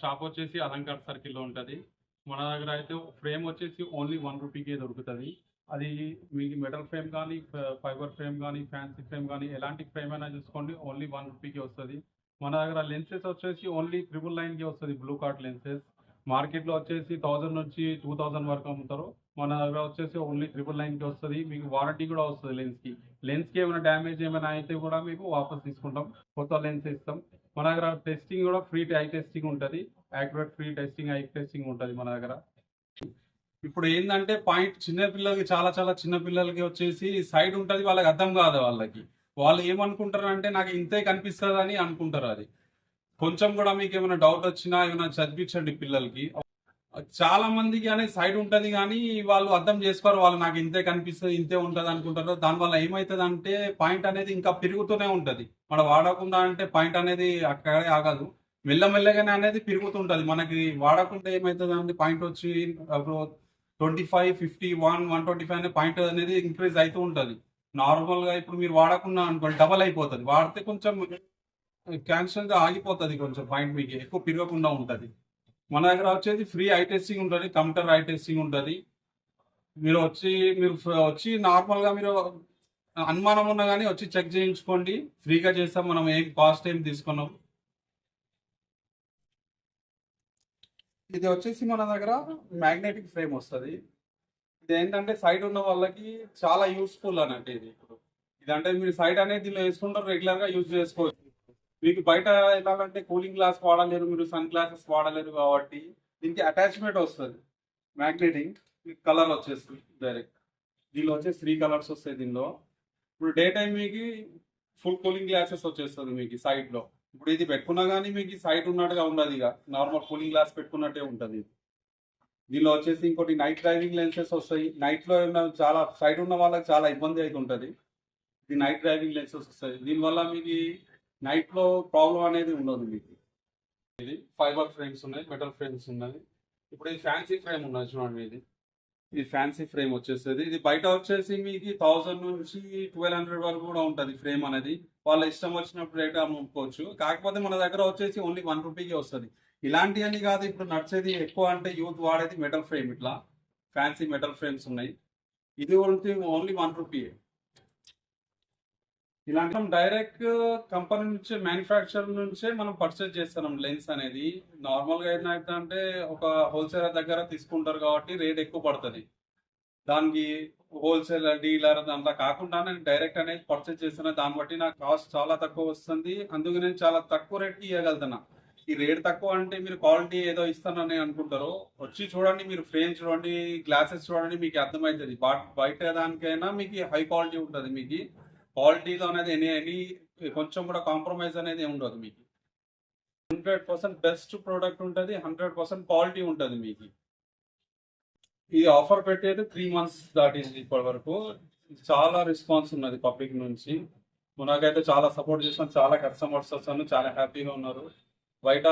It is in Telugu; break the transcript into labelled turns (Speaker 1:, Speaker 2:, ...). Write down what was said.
Speaker 1: షాప్ వచ్చేసి అలంకార్ సర్కిల్లో ఉంటుంది. మన దగ్గర అయితే ఫ్రేమ్ వచ్చేసి ఓన్లీ 1 రూపీకే దొరుకుతుంది. అది మీకు మెటల్ ఫ్రేమ్ కానీ, ఫైబర్ ఫ్రేమ్ కానీ, ఫ్యాన్సీ ఫ్రేమ్ కానీ ఎలాంటి ఫ్రేమ్ అయినా చూసుకోండి ఓన్లీ 1 రూపీకే వస్తుంది. మన దగ్గర లెన్సెస్ వచ్చేసి ఓన్లీ 999కే వస్తుంది. బ్లూ కార్ట్ లెన్సెస్ మార్కెట్లో వచ్చేసి 1000 నుంచి 2000 వరకు అమ్ముతారు. మన దగ్గర వచ్చేసి ఓన్లీ 999కి వస్తుంది. మీకు వారంటీ కూడా వస్తుంది లెన్స్కి ఏమైనా డ్యామేజ్ ఏమైనా అయితే కూడా మీకు వాపస్ తీసుకుంటాం, కొత్త లెన్స్ ఇస్తాం. మన దగ్గర టెస్టింగ్ కూడా ఫ్రీ ఐ టెస్టింగ్ ఉంటుంది. Accurate free testing I testing ఉంటుంది మన దగ్గర. ఇప్పుడు ఏంటంటే పాయింట్ చిన్నపిల్లలకి చాలా చిన్నపిల్లలకి వచ్చేసి సైడ్ ఉంటుంది, వాళ్ళకి అర్థం కాదు. వాళ్ళు ఏమనుకుంటారు అంటే నాకు ఇంతే కనిపిస్తుంది అని అనుకుంటారు. అది కొంచెం కూడా మీకు ఏమైనా డౌట్ వచ్చినా ఏమైనా చదివించండి పిల్లలకి. చాలా మందికి అనేది సైడ్ ఉంటుంది కానీ వాళ్ళు అర్థం చేసుకోరు. వాళ్ళు నాకు ఇంతే కనిపిస్తుంది, ఇంతే ఉంటుంది అనుకుంటారు. దానివల్ల ఏమవుతుంది అంటే పాయింట్ అనేది ఇంకా పెరుగుతూనే ఉంటుంది. మనం వాడకుండా అంటే పాయింట్ అనేది అక్కడే ఆగదు, మెల్లమెల్లగానే అనేది పెరుగుతుంటుంది. మనకి వాడకుండా ఏమవుతుంది అంటే పాయింట్ వచ్చి 25, 50, 125 అనే పాయింట్ అనేది ఇంక్రీజ్ అవుతూ ఉంటుంది. నార్మల్గా ఇప్పుడు మీరు వాడకుండా అనుకోండి డబల్ అయిపోతుంది. వాడితే కొంచెం క్యాన్సర్గా ఆగిపోతుంది, కొంచెం పాయింట్ మీకు ఎక్కువ పెరగకుండా ఉంటుంది. మన దగ్గర వచ్చేసి ఫ్రీ ఐ టెస్టింగ్ ఉంటుంది, కంప్యూటర్ ఐ టెస్టింగ్ ఉంటుంది. మీరు వచ్చి నార్మల్గా మీరు అనుమానం ఉన్నా కానీ వచ్చి చెక్ చేయించుకోండి, ఫ్రీగా చేస్తాం. మనం ఏం కాస్ట్ ఏం తీసుకున్నాం. ఇది వచ్చేసి మన దగ్గర మ్యాగ్నెటిక్ ఫ్రేమ్ వస్తుంది. ఇది ఏంటంటే సైడ్ ఉన్న వాళ్ళకి చాలా యూస్ఫుల్ అన్నట్టు. ఇదంటే మీరు సైడ్ అనేది దీనిలో వేసుకుంటారు, రెగ్యులర్గా యూజ్ చేసుకోవచ్చు. మీకు బయట ఎలాగంటే కూలింగ్ గ్లాస్ వాడలేరు, మీరు సన్ గ్లాసెస్ వాడలేరు కాబట్టి దీనికి అటాచ్మెంట్ వస్తుంది మ్యాగ్నెటిక్. మీకు కలర్ వచ్చేస్తుంది డైరెక్ట్. దీనిలో వచ్చేసి 3 కలర్స్ వస్తాయి దీనిలో. ఇప్పుడు డే టైం మీకు ఫుల్ కూలింగ్ గ్లాసెస్ వచ్చేస్తుంది మీకు సైడ్లో. ఇప్పుడు ఇది పెట్టుకున్నా కానీ మీకు సైడ్ ఉన్నట్టుగా ఉండదు, ఇక నార్మల్ కూలింగ్ గ్లాస్ పెట్టుకున్నట్టే ఉంటుంది. దీనిలో వచ్చేసి ఇంకోటి నైట్ డ్రైవింగ్ లెన్సెస్ వస్తాయి. నైట్లో చాలా సైడ్ ఉన్న వాళ్ళకి చాలా ఇబ్బంది అవుతుంటుంది. ఇది నైట్ డ్రైవింగ్ లెన్సెస్ వస్తాయి. దీనివల్ల మీకు నైట్లో ప్రాబ్లం అనేది ఉండదు మీకు. ఇది ఫైబర్ ఫ్రేమ్స్ ఉన్నాయి, మెటల్ ఫ్రేమ్స్ ఉన్నాయి. ఇప్పుడు ఇది ఫ్యాన్సీ ఫ్రేమ్ ఉన్నది చూడండి. ఇది ఫ్యాన్సీ ఫ్రేమ్ వచ్చేస్తుంది. ఇది బయట వచ్చేసి మీకు 1000 నుంచి 1200 వరకు కూడా ఉంటుంది ఫ్రేమ్ అనేది. వాళ్ళ ఇష్టం వచ్చినప్పుడు రేట్ అమ్ముకోవచ్చు. కాకపోతే మన దగ్గర వచ్చేసి ఓన్లీ 1 రూపీకే వస్తుంది. ఇలాంటివన్నీ కాదు, ఇప్పుడు నడిచేది ఎక్కువ అంటే యూత్ వాడేది మెటల్ ఫ్రేమ్. ఇట్లా ఫ్యాన్సీ మెటల్ ఫ్రేమ్స్ ఉన్నాయి. ఇది ఓన్లీ 1 రూపీ. ఇలాంటి డైరెక్ట్ కంపెనీ నుంచి, మ్యానుఫ్యాక్చర్ నుంచే మనం పర్చేజ్ చేస్తున్నాం లెన్స్ అనేది. నార్మల్గా ఏంటంటే ఒక హోల్సేలర్ దగ్గర తీసుకుంటారు కాబట్టి రేట్ ఎక్కువ పడుతుంది. దానికి హోల్సేల్ డీలర్ అంతా కాకుండా నేను డైరెక్ట్ అనేది పర్చేజ్ చేస్తున్నా. దాన్ని బట్టి నాకు కాస్ట్ చాలా తక్కువ వస్తుంది. అందుకే నేను చాలా తక్కువ రేట్కి ఇవ్వగలుగుతున్నా. ఈ రేట్ తక్కువ అంటే మీరు క్వాలిటీ ఏదో ఇస్తానని అనుకుంటారు. వచ్చి చూడండి, మీరు ఫ్రేమ్ చూడండి, గ్లాసెస్ చూడండి, మీకు అర్థమవుతుంది. బయట దానికైనా మీకు హై క్వాలిటీ ఉంటుంది. మీకు క్వాలిటీలో అనేది ఎనీ కొంచెం కూడా కాంప్రమైజ్ అనేది ఉండదు. మీకు 100% బెస్ట్ ప్రోడక్ట్ ఉంటుంది, 100% క్వాలిటీ ఉంటుంది మీకు. ఈ ఆఫర్ పెట్టేది 3 months దాటింది ఇప్పటి వరకు. చాలా రెస్పాన్స్ ఉన్నది పబ్లిక్ నుంచి. మనకైతే చాలా సపోర్ట్ చేస్తాం, చాలా కస్టమర్స్ వస్తాను, చాలా హ్యాపీగా ఉన్నారు. బయట